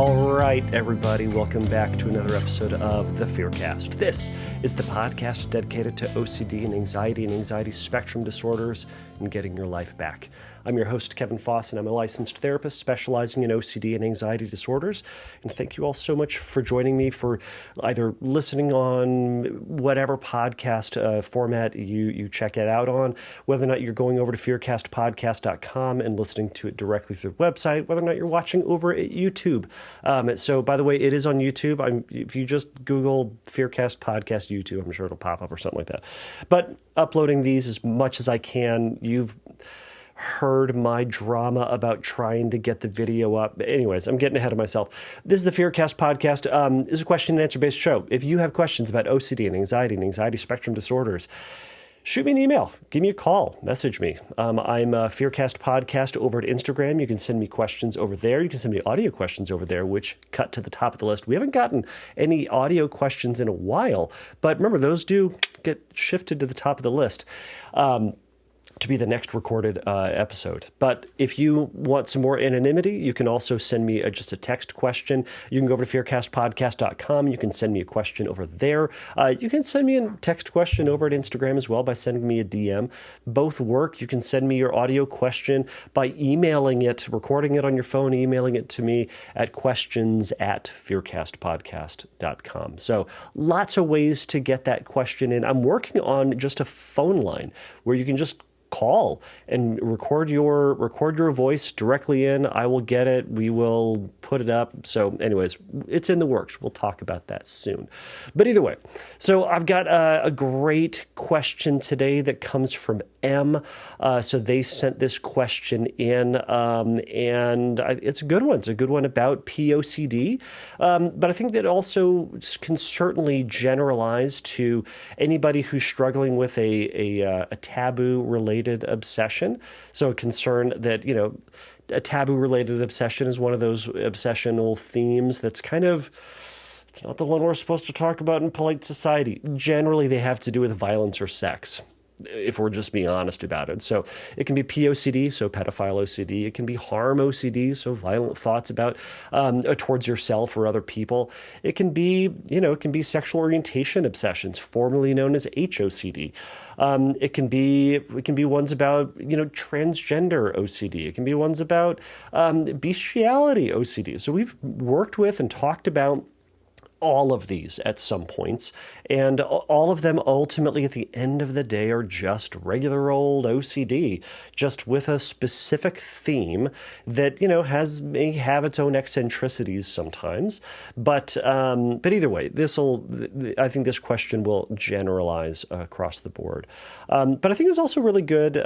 All right, everybody, welcome back to another episode of The Fearcast. This is the podcast dedicated to OCD and anxiety spectrum disorders and getting your life back. I'm your host, Kevin Foss, and I'm a licensed therapist specializing in OCD and anxiety disorders. And thank you all so much for joining me, for either listening on whatever podcast format you check it out on, whether or not you're going over to fearcastpodcast.com and listening to it directly through the website, whether or not you're watching over at YouTube. So, by the way, it is on YouTube. If you just Google Fearcast Podcast YouTube, I'm sure it'll pop up or something like that. But uploading these as much as I can. You've heard my drama about trying to get the video up. Anyways, I'm getting ahead of myself. This is the Fearcast Podcast. This is a question and answer based show. If you have questions about OCD and anxiety spectrum disorders, shoot me an email, give me a call, message me. I'm a Fearcast Podcast over at Instagram. You can send me questions over there. You can send me audio questions over there, which cut to the top of the list. We haven't gotten any audio questions in a while, but remember, those do get shifted to the top of the list to be the next recorded episode. But if you want some more anonymity, you can also send me just a text question. You can go over to fearcastpodcast.com. You can send me a question over there. You can send me a text question over at Instagram as well by sending me a DM. Both work. You can send me your audio question by emailing it, recording it on your phone, emailing it to me at questions@fearcastpodcast.com. So lots of ways to get that question in. I'm working on just a phone line where you can just call and record your voice directly in. I will get it. We will put it up. So anyways, it's in the works. We'll talk about that soon. But either way, so I've got a great question today that comes from M. So they sent this question in, and it's a good one. It's a good one about POCD. But I think that also can certainly generalize to anybody who's struggling with a taboo-related obsession. So a concern that, a taboo-related obsession is one of those obsessional themes that's kind of, it's not the one we're supposed to talk about in polite society. Generally, they have to do with violence or sex, if we're just being honest about it. So it can be POCD, so pedophile OCD. It can be harm OCD, so violent thoughts about towards yourself or other people. It can be, sexual orientation obsessions, formerly known as HOCD. It can be ones about, transgender OCD. It can be ones about bestiality OCD. So we've worked with and talked about all of these at some points, and all of them ultimately at the end of the day are just regular old OCD, just with a specific theme that, may have its own eccentricities sometimes. But either way, I think this question will generalize across the board. But I think it's also really good.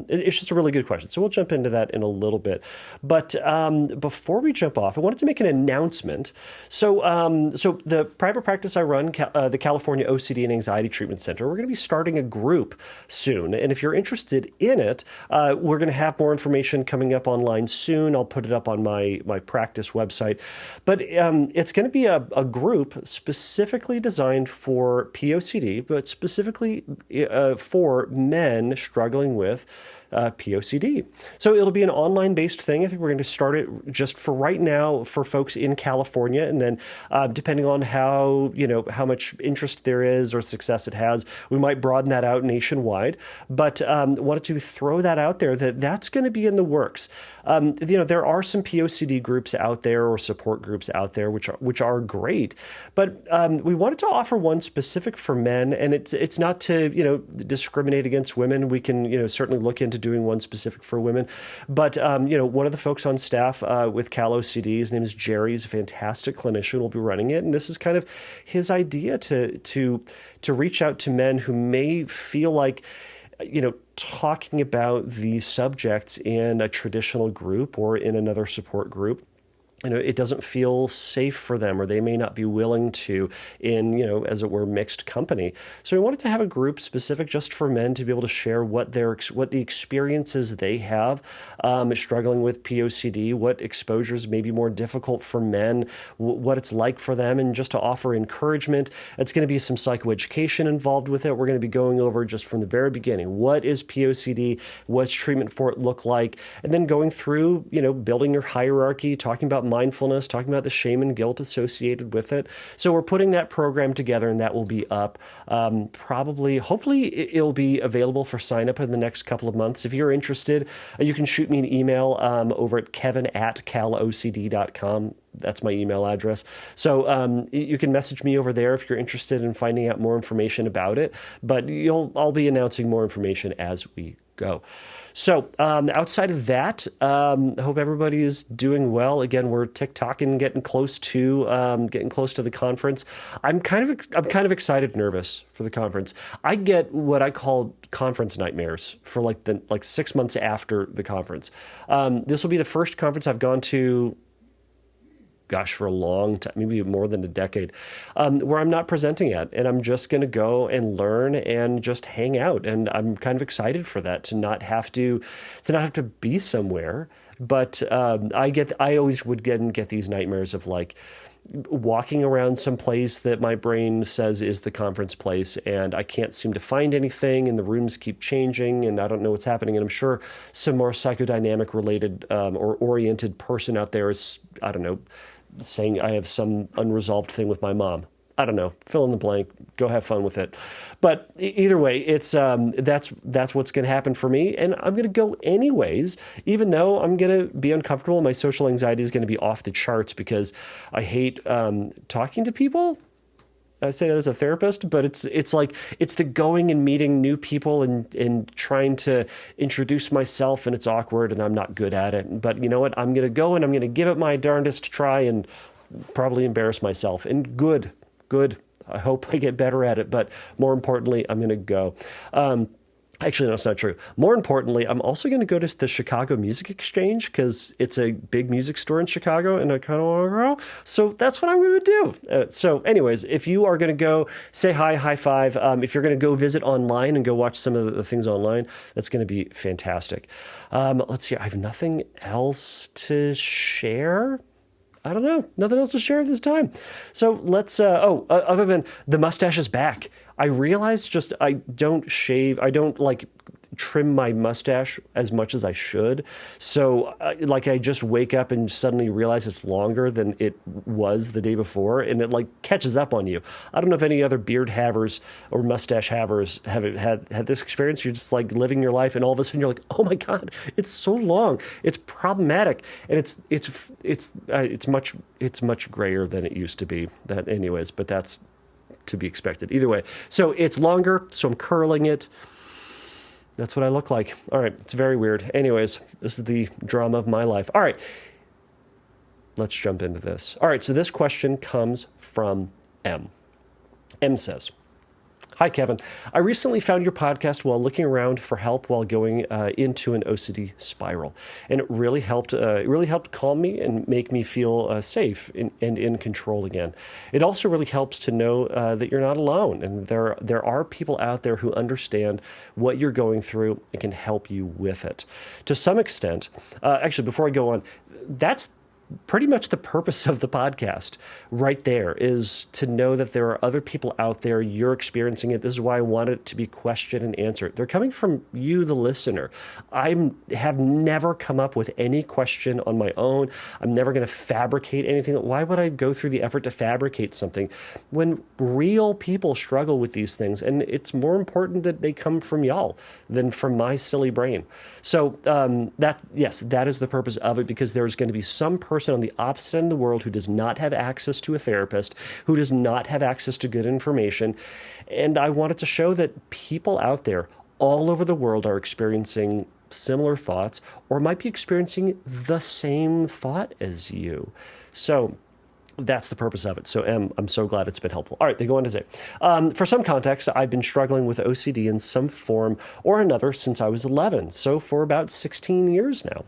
It's just a really good question. So we'll jump into that in a little bit. But before we jump off, I wanted to make an announcement. So the private practice I run, the California OCD and Anxiety Treatment Center, we're going to be starting a group soon. And if you're interested in it, we're going to have more information coming up online soon. I'll put it up on my practice website. But it's going to be a group specifically designed for POCD, but specifically for men struggling with POCD. So it'll be an online-based thing. I think we're going to start it just for right now for folks in California, and then depending on how much interest there is or success it has, we might broaden that out nationwide. But wanted to throw that out there that's going to be in the works. There are some POCD groups out there or support groups out there which are great, but we wanted to offer one specific for men, and it's not to discriminate against women. We can certainly look into doing one specific for women. But, one of the folks on staff with Cal OCD, his name is Jerry, he's a fantastic clinician, will be running it. And this is kind of his idea to reach out to men who may feel like, talking about these subjects in a traditional group or in another support group, it doesn't feel safe for them, or they may not be willing to in, as it were, mixed company. So we wanted to have a group specific just for men to be able to share what the experiences they have struggling with POCD, what exposures may be more difficult for men, what it's like for them, and just to offer encouragement. It's going to be some psychoeducation involved with it. We're going to be going over just from the very beginning, what is POCD, what's treatment for it look like, and then going through, building your hierarchy, talking about mindfulness, talking about the shame and guilt associated with it. So we're putting that program together, and that will be up hopefully it'll be available for sign up in the next couple of months. If you're interested, you can shoot me an email over at kevin@calocd.com. That's my email address. So you can message me over there if you're interested in finding out more information about it. But I'll be announcing more information as we go. So outside of that, I hope everybody is doing well. Again, we're TikToking, getting close to the conference. I'm kind of excited, nervous for the conference. I get what I call conference nightmares for like 6 months after the conference. This will be the first conference I've gone to, for a long time, maybe more than a decade, where I'm not presenting at, and I'm just going to go and learn and just hang out. And I'm kind of excited for that, to not have to be somewhere. But I always would get these nightmares of like walking around some place that my brain says is the conference place, and I can't seem to find anything, and the rooms keep changing, and I don't know what's happening. And I'm sure some more psychodynamic related or oriented person out there is, I don't know, saying I have some unresolved thing with my mom. I don't know. Fill in the blank. Go have fun with it. But either way, it's that's what's going to happen for me, and I'm going to go anyways, even though I'm going to be uncomfortable. My social anxiety is going to be off the charts because I hate talking to people. I say that as a therapist, but it's the going and meeting new people and trying to introduce myself, and it's awkward, and I'm not good at it. But you know what? I'm going to go and I'm going to give it my darndest try and probably embarrass myself. And good. I hope I get better at it, but more importantly, I'm going to go. Actually, no, it's not true. More importantly, I'm also going to go to the Chicago Music Exchange because it's a big music store in Chicago, and I kind of want to go. So that's what I'm going to do. So anyways, if you are going to go, say hi, high five. If you're going to go visit online and go watch some of the things online, that's going to be fantastic. Let's see. I have nothing else to share. I don't know. Nothing else to share at this time. So let's, other than the mustache is back. I realized I don't shave. I don't trim my mustache as much as I should. So I just wake up and suddenly realize it's longer than it was the day before, and it catches up on you. I don't know if any other beard havers or mustache havers have had this experience. You're just living your life, and all of a sudden you're like, oh my God, it's so long. It's problematic, and it's much grayer than it used to be. But that's to be expected. Either way, so it's longer, so I'm curling it. That's what I look like. All right. It's very weird. Anyways, this is the drama of my life. All right. Let's jump into this. All right. So this question comes from M. M says, "Hi, Kevin. I recently found your podcast while looking around for help while going into an OCD spiral, and it really helped. Calm me and make me feel safe and in control again. It also really helps to know that you're not alone, and there are people out there who understand what you're going through and can help you with it. To some extent, actually, before I go on, that's pretty much the purpose of the podcast right there, is to know that there are other people out there. You're experiencing it. This is why I want it to be question and answer. They're coming from you, the listener. I have never come up with any question on my own. I'm never going to fabricate anything. Why would I go through the effort to fabricate something when real people struggle with these things? And it's more important that they come from y'all than from my silly brain. So that is the purpose of it, because there's going to be some person on the opposite end of the world who does not have access to a therapist, who does not have access to good information. And I wanted to show that people out there all over the world are experiencing similar thoughts, or might be experiencing the same thought as you. So that's the purpose of it. So I'm so glad it's been helpful. All right, they go on to say, for some context, I've been struggling with OCD in some form or another since I was 11. So for about 16 years now.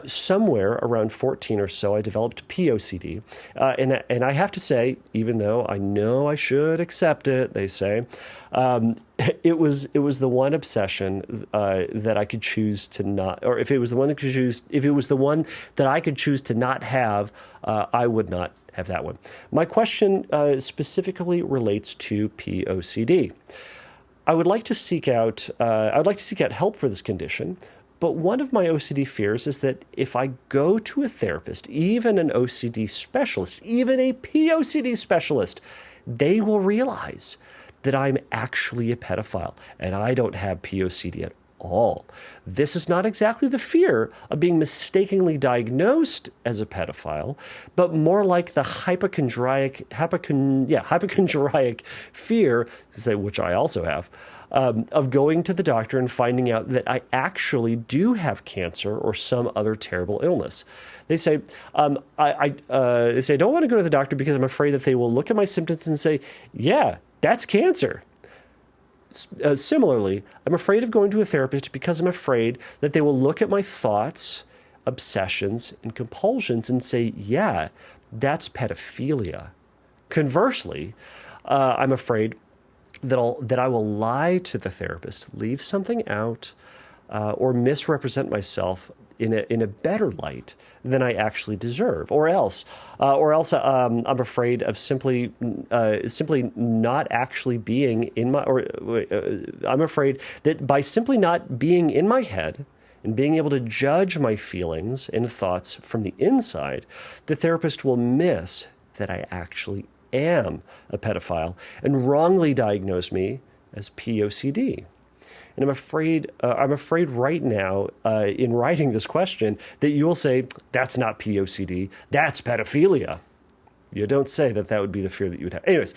Somewhere around 14 or so, I developed POCD. And I have to say, even though I know I should accept it, they say, it was the one obsession that I could choose to not, or if it was the one that I could choose to not have, I would not have that one. My question specifically relates to POCD. I'd like to seek out help for this condition, But one of my OCD fears is that if I go to a therapist, even an OCD specialist, even a POCD specialist, they will realize that I'm actually a pedophile and I don't have POCD at all. This is not exactly the fear of being mistakenly diagnosed as a pedophile, but more like the hypochondriac fear, which I also have, of going to the doctor and finding out that I actually do have cancer or some other terrible illness. They say, I don't want to go to the doctor because I'm afraid that they will look at my symptoms and say, yeah, that's cancer. Similarly, I'm afraid of going to a therapist because I'm afraid that they will look at my thoughts, obsessions, and compulsions and say, yeah, that's pedophilia. Conversely, I'm afraid that I will lie to the therapist, leave something out, or misrepresent myself in a better light than I actually deserve, or else I'm afraid of simply not actually being in my, I'm afraid that by simply not being in my head and being able to judge my feelings and thoughts from the inside, the therapist will miss that I actually am a pedophile and wrongly diagnose me as POCD. And I'm afraid right now, in writing this question, that you will say, that's not POCD, that's pedophilia. You don't say that would be the fear that you would have. Anyways,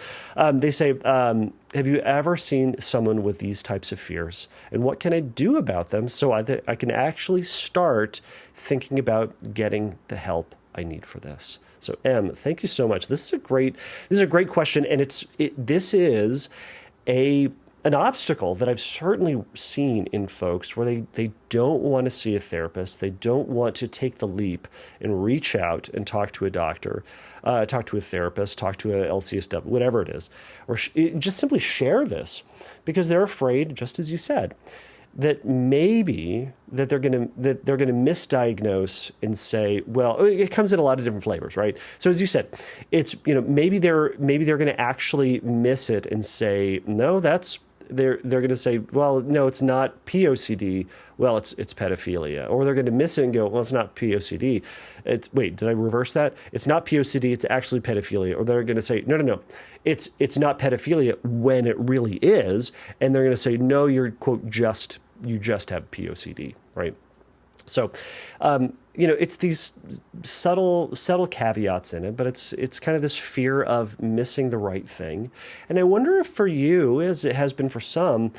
they say, have you ever seen someone with these types of fears? And what can I do about them so I can actually start thinking about getting the help I need for this? So, Em, thank you so much. This is a great question, and this is an obstacle that I've certainly seen in folks where they don't want to see a therapist. They don't want to take the leap and reach out and talk to a doctor, talk to a therapist, talk to a LCSW, whatever it is, or just simply share this because they're afraid, just as you said, that maybe that they're going to misdiagnose and say, well, it comes in a lot of different flavors, right? So as you said, it's, maybe they're going to actually miss it and say, no, they're going to say, well, no, it's not POCD. Well, it's pedophilia. Or they're going to miss it and go, well, it's not POCD. Wait, did I reverse that? It's not POCD. It's actually pedophilia. Or they're going to say, no. It's not pedophilia when it really is. And they're going to say, no, you're, quote, you just have POCD, right? So, it's these subtle caveats in it, but it's kind of this fear of missing the right thing. And I wonder if for you, as it has been for some,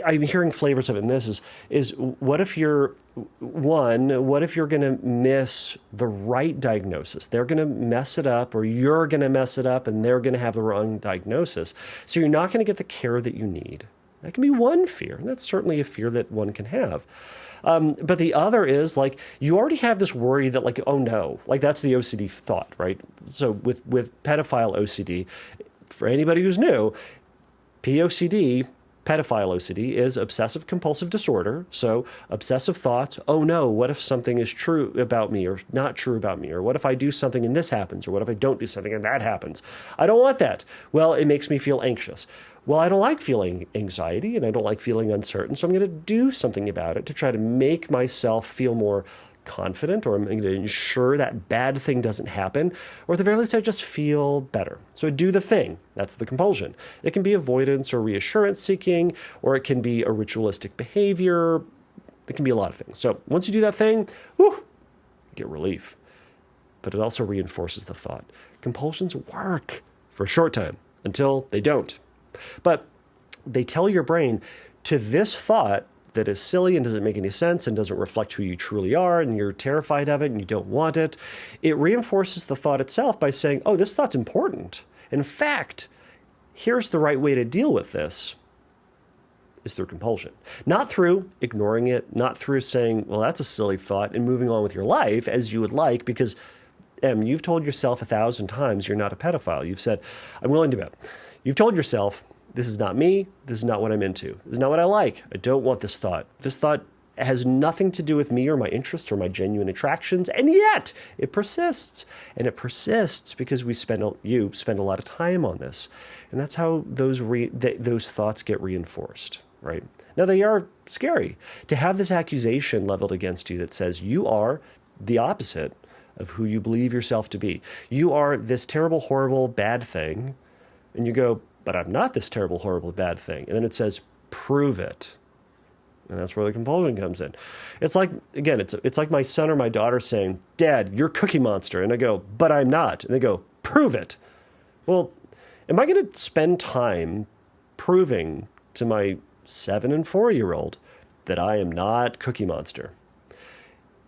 I'm hearing flavors of it in this is what if you're going to miss the right diagnosis? They're going to mess it up, or you're going to mess it up, and they're going to have the wrong diagnosis. So you're not going to get the care that you need. That can be one fear, and that's certainly a fear that one can have. But the other is, like, you already have this worry that, like, oh no, like that's the OCD thought, right? So with pedophile OCD, for anybody who's new, POCD, pedophile OCD, is obsessive compulsive disorder. So obsessive thoughts, oh no, what if something is true about me or not true about me? Or what if I do something and this happens? Or what if I don't do something and that happens? I don't want that. Well, it makes me feel anxious. Well, I don't like feeling anxiety and I don't like feeling uncertain, so I'm going to do something about it to try to make myself feel more confident, or I'm going to ensure that bad thing doesn't happen, or at the very least I just feel better. So do the thing. That's the compulsion. It can be avoidance or reassurance seeking, or it can be a ritualistic behavior. It can be a lot of things. So once you do that thing, you get relief. But it also reinforces the thought. Compulsions work for a short time until they don't. But they tell your brain, to this thought that is silly and doesn't make any sense and doesn't reflect who you truly are, and you're terrified of it and you don't want it, it reinforces the thought itself by saying, oh, this thought's important. In fact, here's the right way to deal with this, is through compulsion. Not through ignoring it, not through saying, well, that's a silly thought, and moving on with your life as you would like, because you've told yourself 1,000 times you're not a pedophile. You've said, I'm willing to bet. You've told yourself, this is not me. This is not what I'm into. This is not what I like. I don't want this thought. This thought has nothing to do with me or my interests or my genuine attractions, and yet it persists. And it persists because you spend a lot of time on this. And that's how those thoughts get reinforced. right? Now, they are scary. To have this accusation leveled against you that says you are the opposite of who you believe yourself to be. You are this terrible, horrible, bad thing. And you go, but I'm not this terrible, horrible, bad thing. And then it says, prove it. And that's where the compulsion comes in. It's like, again, it's like my son or my daughter saying, Dad, you're Cookie Monster. And I go, but I'm not. And they go, prove it. Well, am I going to spend time proving to my 7 and 4-year-old that I am not Cookie Monster?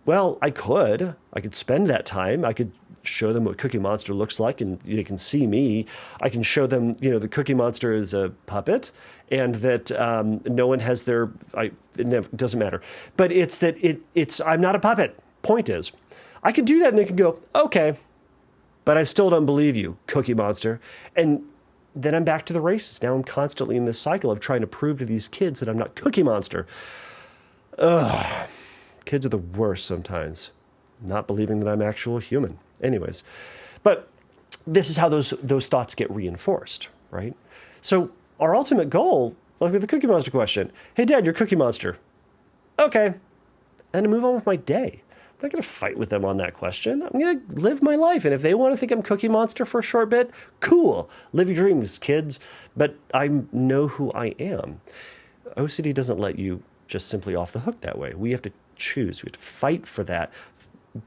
Well, I could spend that time. I could show them what Cookie Monster looks like, and they can see me. I can show them, the Cookie Monster is a puppet, and that no one has it doesn't matter. But it's that I'm not a puppet. Point is, I could do that, and they can go, okay, but I still don't believe you, Cookie Monster. And then I'm back to the races. Now I'm constantly in this cycle of trying to prove to these kids that I'm not Cookie Monster. Ugh. Kids are the worst sometimes, not believing that I'm actual human. Anyways, but this is how those thoughts get reinforced, right? So our ultimate goal, like with the Cookie Monster question, hey, Dad, you're Cookie Monster. Okay. And to move on with my day. I'm not going to fight with them on that question. I'm going to live my life. And if they want to think I'm Cookie Monster for a short bit, cool. Live your dreams, kids. But I know who I am. OCD doesn't let you just simply off the hook that way. We have to choose. We have to fight for that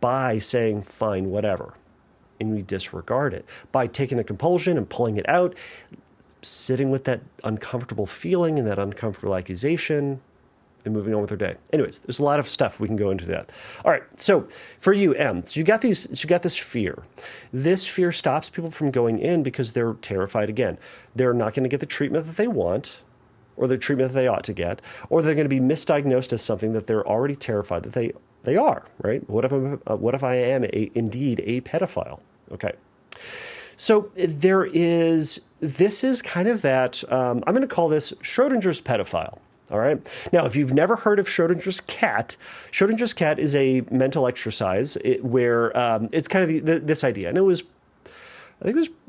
by saying, fine, whatever. And we disregard it. By taking the compulsion and pulling it out, sitting with that uncomfortable feeling and that uncomfortable accusation, and moving on with our day. Anyways, there's a lot of stuff we can go into that. All right, so for you, M, so you got this fear. This fear stops people from going in because they're terrified again. They're not going to get the treatment that they want, or the treatment that they ought to get, or they're going to be misdiagnosed as something that they're already terrified that they are, right? What if I am indeed a pedophile? Okay. So this is kind of that, I'm going to call this Schrodinger's pedophile. All right. Now, if you've never heard of Schrodinger's cat is a mental exercise where it's kind of this idea. And anyways,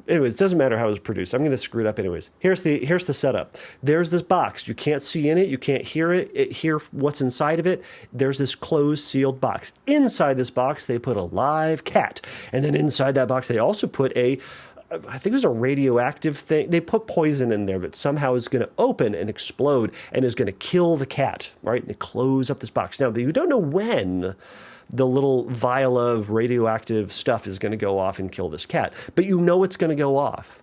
it doesn't matter how it was produced. I'm going to screw it up anyways. Here's the setup. There's this box. You can't see in it. You can't hear what's inside of it. There's this closed, sealed box. Inside this box, they put a live cat. And then inside that box, they also put I think it was a radioactive thing. They put poison in there that somehow is going to open and explode and is going to kill the cat, right? And they close up this box. Now, you don't know when the little vial of radioactive stuff is going to go off and kill this cat, but you know it's going to go off.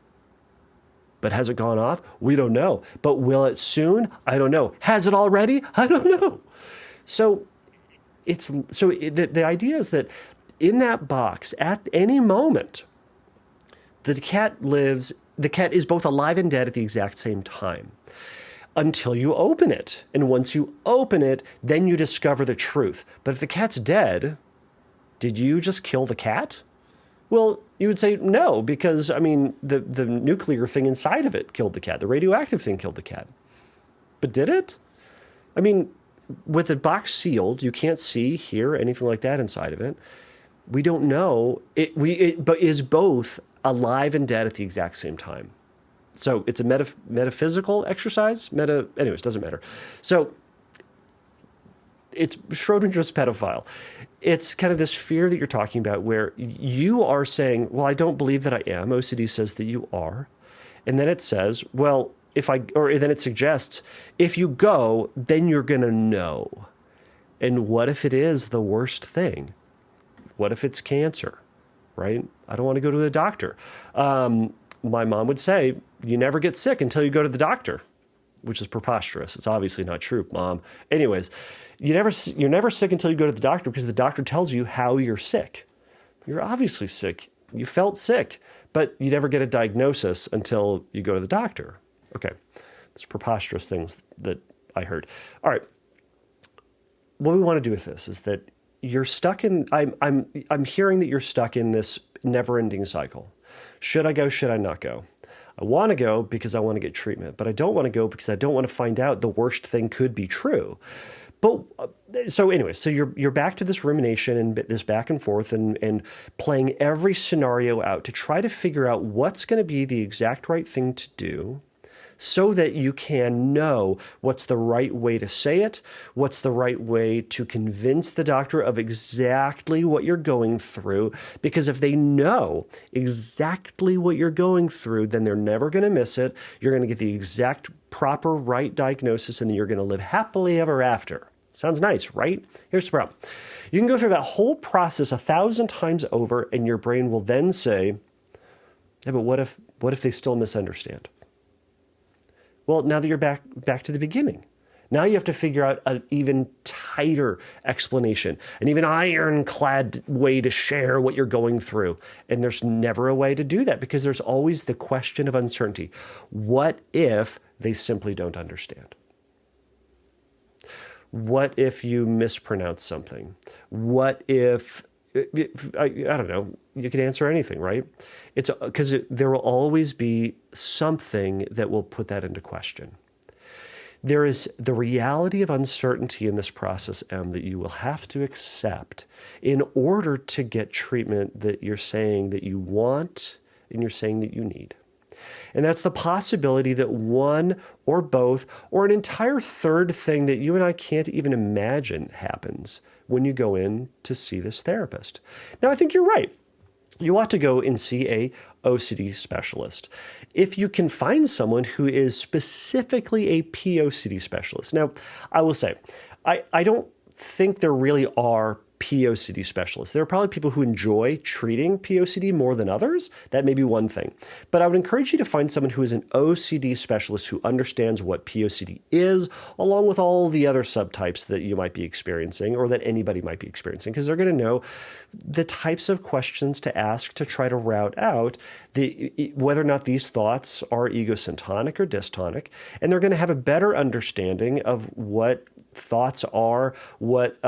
But has it gone off? We don't know. But will it soon? I don't know. Has it already? I don't know. So the idea is that in that box, at any moment, the cat is both alive and dead at the exact same time until you open it. And once you open it, then you discover the truth. But if the cat's dead, did you just kill the cat? Well, you would say no, because, the nuclear thing inside of it killed the cat. The radioactive thing killed the cat. But did it? With the box sealed, you can't see, hear, anything like that inside of it. We don't know. But is both alive and dead at the exact same time. So it's a metaphysical exercise. Anyways, doesn't matter. So it's Schrodinger's pedophile. It's kind of this fear that you're talking about where you are saying, well, I don't believe that I am. OCD says that you are. And then it says, well, then it suggests, if you go, then you're going to know. And what if it is the worst thing? What if it's cancer? Right? I don't want to go to the doctor. My mom would say, you never get sick until you go to the doctor, which is preposterous. It's obviously not true, Mom. Anyways, you're never sick until you go to the doctor because the doctor tells you how you're sick. You're obviously sick. You felt sick, but you never get a diagnosis until you go to the doctor. Okay. It's preposterous things that I heard. All right. What we want to do with this is that you're stuck in, I'm hearing that you're stuck in this never-ending cycle. Should I go? Should I not go? I want to go because I want to get treatment, but I don't want to go because I don't want to find out the worst thing could be true. But so you're back to this rumination and this back and forth and playing every scenario out to try to figure out what's going to be the exact right thing to do so that you can know what's the right way to say it, what's the right way to convince the doctor of exactly what you're going through. Because if they know exactly what you're going through, then they're never going to miss it. You're going to get the exact proper right diagnosis, and then you're going to live happily ever after. Sounds nice, right? Here's the problem. You can go through that whole process 1,000 times over, and your brain will then say, yeah, but what if they still misunderstand? Well, now that you're back to the beginning, now you have to figure out an even tighter explanation, an even ironclad way to share what you're going through. And there's never a way to do that because there's always the question of uncertainty. What if they simply don't understand? What if you mispronounce something? What if I don't know, you can answer anything, right? It's because there will always be something that will put that into question. There is the reality of uncertainty in this process, M, that you will have to accept in order to get treatment that you're saying that you want and you're saying that you need. And that's the possibility that one or both or an entire third thing that you and I can't even imagine happens when you go in to see this therapist. Now, I think you're right. You ought to go and see a OCD specialist if you can find someone who is specifically a POCD specialist. Now, I will say, I don't think there really are POCD specialists. There are probably people who enjoy treating POCD more than others. That may be one thing. But I would encourage you to find someone who is an OCD specialist who understands what POCD is, along with all the other subtypes that you might be experiencing or that anybody might be experiencing, because they're going to know the types of questions to ask to try to route out whether or not these thoughts are egosyntonic or dystonic. And they're going to have a better understanding of what thoughts are, what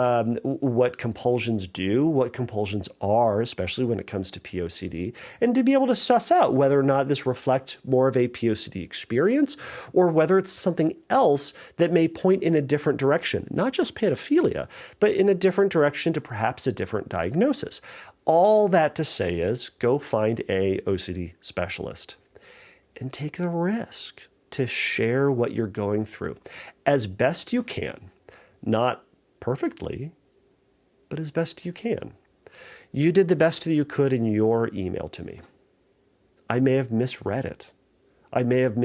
compulsions do, what compulsions are, especially when it comes to POCD, and to be able to suss out whether or not this reflects more of a POCD experience or whether it's something else that may point in a different direction, not just pedophilia, but in a different direction to perhaps a different diagnosis. All that to say is go find a OCD specialist and take the risk to share what you're going through as best you can. Not perfectly, but as best you can. You did the best that you could in your email to me. I may have misread it. I may have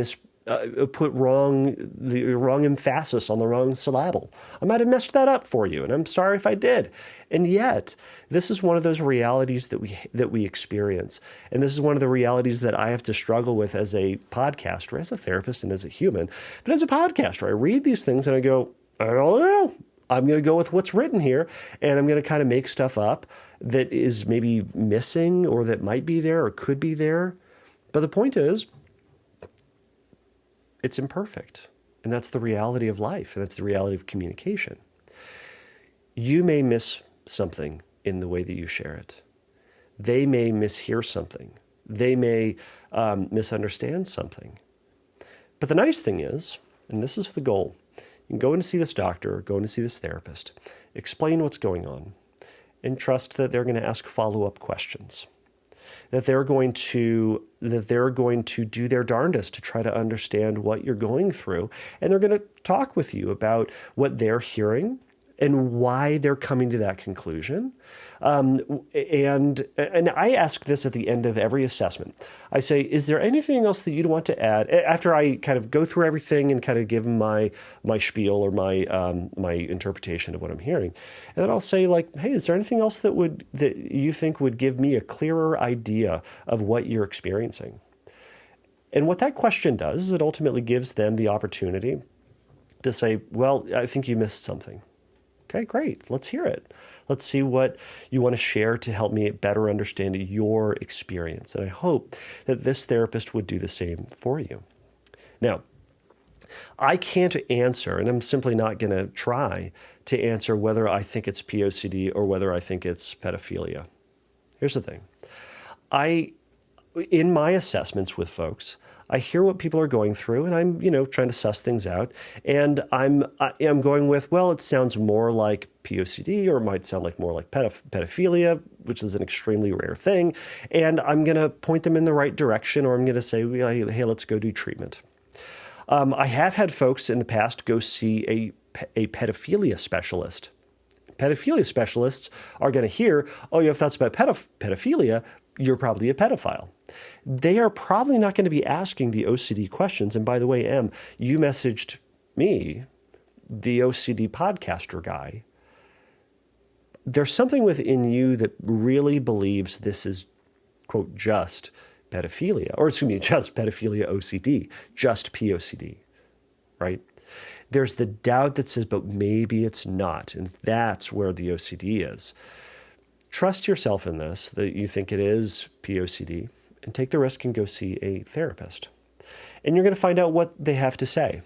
put the wrong emphasis on the wrong syllable. I might have messed that up for you, and I'm sorry if I did. And yet, this is one of those realities that we experience. And this is one of the realities that I have to struggle with as a podcaster, as a therapist, and as a human. But as a podcaster, I read these things and I go, I don't know. I'm going to go with what's written here, and I'm going to kind of make stuff up that is maybe missing or that might be there or could be there. But the point is, it's imperfect. And that's the reality of life, and that's the reality of communication. You may miss something in the way that you share it. They may mishear something. They may misunderstand something. But the nice thing is, and this is the goal, you can go in to see this doctor, go in to see this therapist, explain what's going on, and trust that they're going to ask follow-up questions, that they're going to do their darndest to try to understand what you're going through, and they're going to talk with you about what they're hearing and why they're coming to that conclusion. And I ask this at the end of every assessment. I say, is there anything else that you'd want to add? After I kind of go through everything and kind of give them my spiel or my interpretation of what I'm hearing. And then I'll say, like, hey, is there anything else that you think would give me a clearer idea of what you're experiencing? And what that question does is it ultimately gives them the opportunity to say, well, I think you missed something. Okay, great. Let's hear it. Let's see what you want to share to help me better understand your experience. And I hope that this therapist would do the same for you. Now, I can't answer, and I'm simply not going to try to answer whether I think it's POCD or whether I think it's pedophilia. Here's the thing. In my assessments with folks, I hear what people are going through, and I'm, trying to suss things out. And I'm going with, well, it sounds more like POCD, or it might sound like more like pedophilia, which is an extremely rare thing. And I'm going to point them in the right direction, or I'm going to say, hey, let's go do treatment. I have had folks in the past go see a pedophilia specialist. Pedophilia specialists are going to hear, oh, you have thoughts about pedophilia, you're probably a pedophile. They are probably not going to be asking the OCD questions. And by the way, Em, you messaged me, the OCD podcaster guy. There's something within you that really believes this is, quote, just pedophilia, or excuse me, just pedophilia OCD, just POCD, right? There's the doubt that says, but maybe it's not. And that's where the OCD is. Trust yourself in this, that you think it is POCD, and take the risk and go see a therapist. And you're going to find out what they have to say.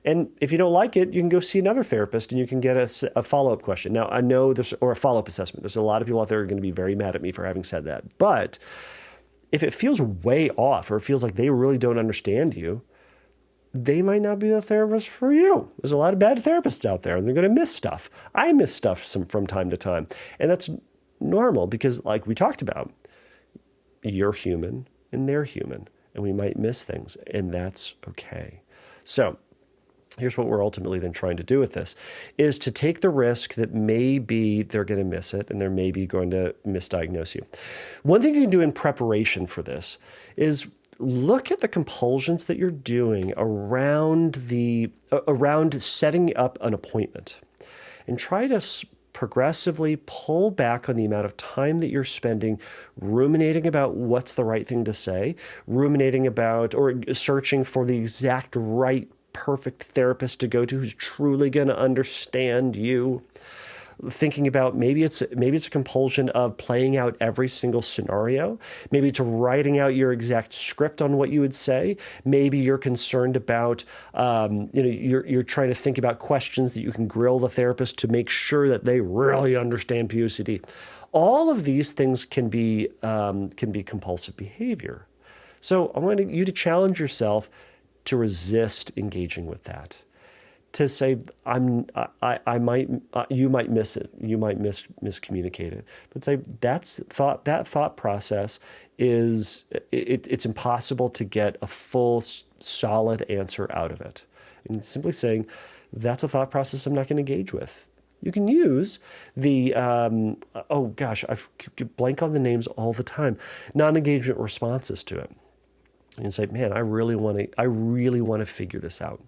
And if you don't like it, you can go see another therapist and you can get a follow-up question. Now, I know there's, or a follow-up assessment. There's a lot of people out there who are going to be very mad at me for having said that. But if it feels way off or it feels like they really don't understand you, they might not be a therapist for you. There's a lot of bad therapists out there and they're going to miss stuff. I miss stuff from time to time. And that's normal because, like we talked about, you're human and they're human and we might miss things, and that's okay. So here's what we're ultimately then trying to do with this, is to take the risk that maybe they're going to miss it and they're maybe going to misdiagnose you. One thing you can do in preparation for this is look at the compulsions that you're doing around setting up an appointment and try to progressively pull back on the amount of time that you're spending ruminating about what's the right thing to say, ruminating about or searching for the exact right perfect therapist to go to who's truly going to understand you. Thinking about maybe it's a compulsion of playing out every single scenario. Maybe it's writing out your exact script on what you would say. Maybe you're concerned about, you're trying to think about questions that you can grill the therapist to make sure that they really understand POCD. All of these things can be compulsive behavior. So I want you to challenge yourself to resist engaging with that. To say, you might miss it, you might miscommunicate it, but say that thought process is, it's impossible to get a full, solid answer out of it. And simply saying, that's a thought process I'm not going to engage with. You can use the, I blank on the names all the time, non-engagement responses to it. You can say, man, I really want to figure this out.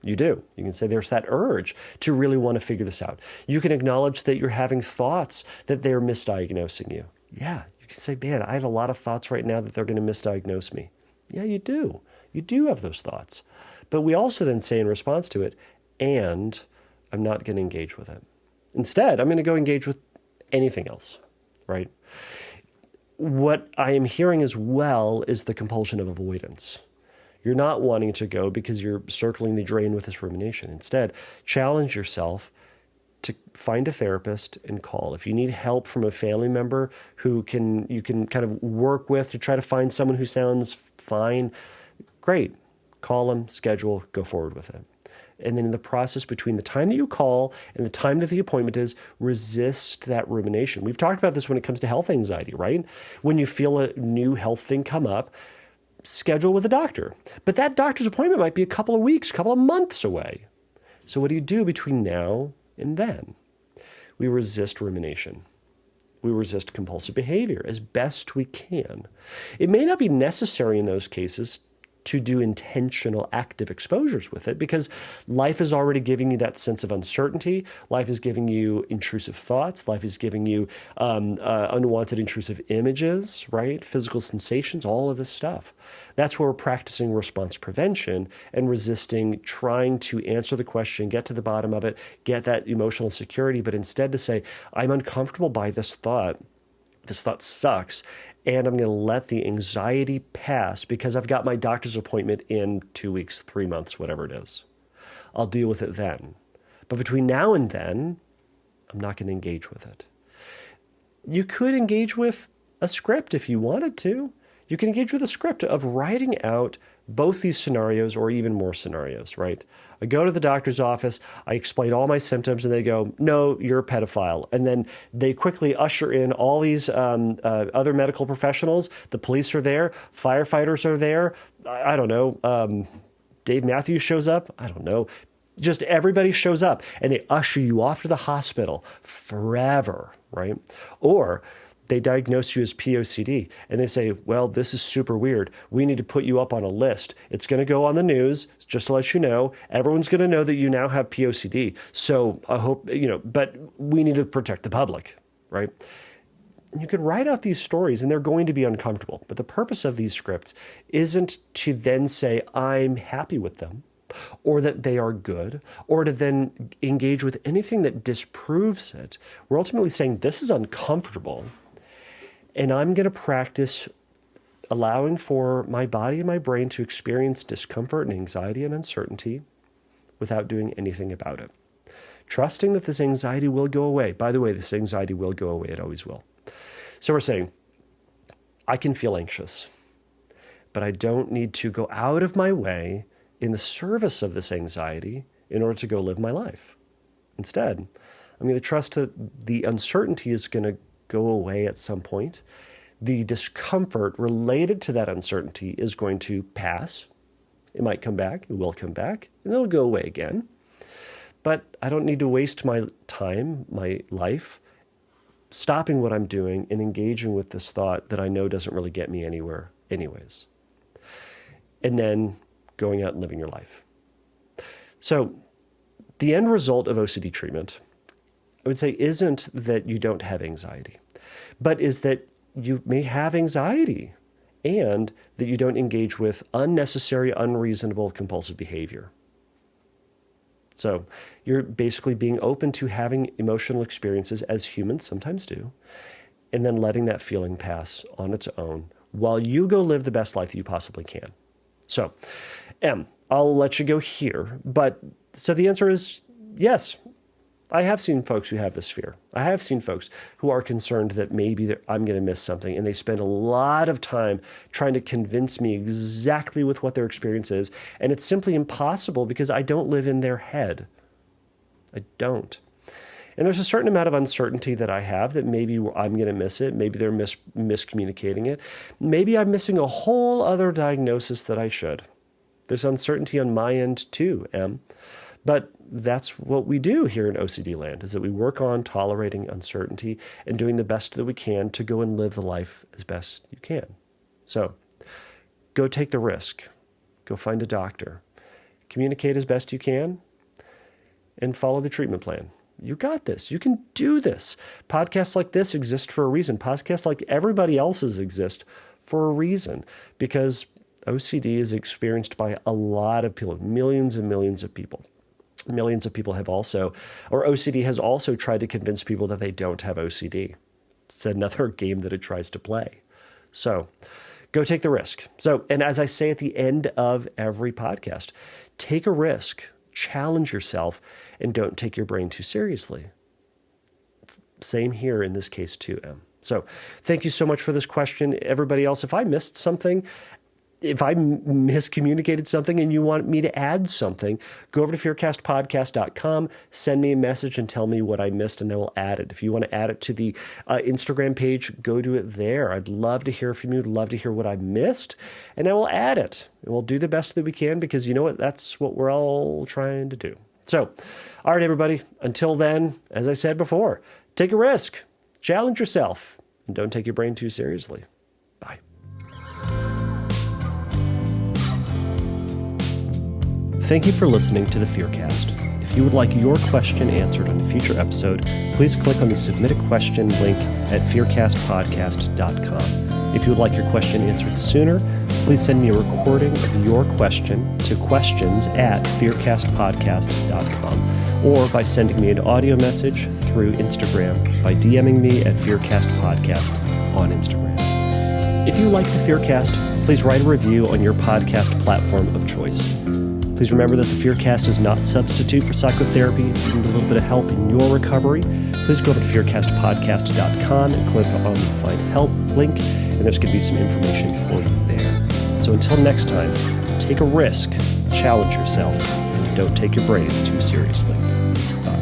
You do. You can say there's that urge to really want to figure this out. You can acknowledge that you're having thoughts that they're misdiagnosing you. Yeah, you can say, man, I have a lot of thoughts right now that they're going to misdiagnose me. Yeah, you do. You do have those thoughts. But we also then say in response to it, and I'm not going to engage with it. Instead, I'm going to go engage with anything else, right? What I am hearing as well is the compulsion of avoidance. You're not wanting to go because you're circling the drain with this rumination. Instead, challenge yourself to find a therapist and call. If you need help from a family member who you can kind of work with to try to find someone who sounds fine, great. Call them, schedule, go forward with it. And then in the process between the time that you call and the time that the appointment is, resist that rumination. We've talked about this when it comes to health anxiety, right? When you feel a new health thing come up, schedule with a doctor. But that doctor's appointment might be a couple of weeks, couple of months away. So what do you do between now and then? We resist rumination. We resist compulsive behavior as best we can. It may not be necessary in those cases to do intentional active exposures with it because life is already giving you that sense of uncertainty. Life is giving you intrusive thoughts. Life is giving you unwanted intrusive images, right? Physical sensations, all of this stuff. That's where we're practicing response prevention and resisting trying to answer the question, get to the bottom of it, get that emotional security, but instead to say, I'm uncomfortable by this thought. This thought sucks. And I'm going to let the anxiety pass because I've got my doctor's appointment in 2 weeks, 3 months, whatever it is. I'll deal with it then. But between now and then, I'm not going to engage with it. You could engage with a script if you wanted to. You can engage with a script of writing out both these scenarios or even more scenarios, right? I go to the doctor's office, I explain all my symptoms, and they go, no, you're a pedophile. And then they quickly usher in all these other medical professionals. The police are there, firefighters are there, I don't know, Dave Matthews shows up. I don't know. Just everybody shows up and they usher you off to the hospital forever, right? Or they diagnose you as POCD and they say, well, this is super weird. We need to put you up on a list. It's going to go on the news, just to let you know. Everyone's going to know that you now have POCD. So I hope, but we need to protect the public, right? And you can write out these stories and they're going to be uncomfortable. But the purpose of these scripts isn't to then say, I'm happy with them, or that they are good, or to then engage with anything that disproves it. We're ultimately saying this is uncomfortable, and I'm going to practice allowing for my body and my brain to experience discomfort and anxiety and uncertainty without doing anything about it. Trusting that this anxiety will go away. By the way, this anxiety will go away. It always will. So we're saying, I can feel anxious, but I don't need to go out of my way in the service of this anxiety in order to go live my life. Instead, I'm going to trust that the uncertainty is going to go away at some point. The discomfort related to that uncertainty is going to pass. It might come back, it will come back, and it'll go away again. But I don't need to waste my time, my life, stopping what I'm doing and engaging with this thought that I know doesn't really get me anywhere anyways. And then going out and living your life. So the end result of OCD treatment, I would say, isn't that you don't have anxiety, but is that you may have anxiety and that you don't engage with unnecessary, unreasonable, compulsive behavior. So you're basically being open to having emotional experiences as humans sometimes do, and then letting that feeling pass on its own while you go live the best life that you possibly can. So, I'll let you go here. But so the answer is yes. I have seen folks who have this fear. I have seen folks who are concerned that maybe I'm going to miss something, and they spend a lot of time trying to convince me exactly with what their experience is. And it's simply impossible because I don't live in their head. I don't. And there's a certain amount of uncertainty that I have that maybe I'm going to miss it. Maybe they're miscommunicating it. Maybe I'm missing a whole other diagnosis that I should. There's uncertainty on my end too, Em. But that's what we do here in OCD land, is that we work on tolerating uncertainty and doing the best that we can to go and live the life as best you can. So go take the risk. Go find a doctor. Communicate as best you can and follow the treatment plan. You got this. You can do this. Podcasts like this exist for a reason. Podcasts like everybody else's exist for a reason, because OCD is experienced by a lot of people, millions and millions of people. Millions of people have also, or OCD has also tried to convince people that they don't have OCD. It's another game that it tries to play. So go take the risk. So, and as I say at the end of every podcast, take a risk, challenge yourself, and don't take your brain too seriously. Same here in this case too, Em. So thank you so much for this question. Everybody else, if I missed something, if I miscommunicated something and you want me to add something, go over to fearcastpodcast.com, send me a message and tell me what I missed, and I will add it. If you want to add it to the Instagram page, go do it there. I'd love to hear from you, love to hear what I missed, and I will add it. And we'll do the best that we can, because you know what? That's what we're all trying to do. So, all right, everybody, until then, as I said before, take a risk, challenge yourself, and don't take your brain too seriously. Bye. Thank you for listening to the Fearcast. If you would like your question answered on a future episode, please click on the Submit a Question link at fearcastpodcast.com. If you would like your question answered sooner, please send me a recording of your question to questions@fearcastpodcast.com, or by sending me an audio message through Instagram by DMing me at fearcastpodcast on Instagram. If you like the Fearcast, please write a review on your podcast platform of choice. Please remember that the Fearcast is not a substitute for psychotherapy. If you need a little bit of help in your recovery, please go over to fearcastpodcast.com and click on the Find Help link, and there's going to be some information for you there. So until next time, take a risk, challenge yourself, and don't take your brain too seriously. Bye.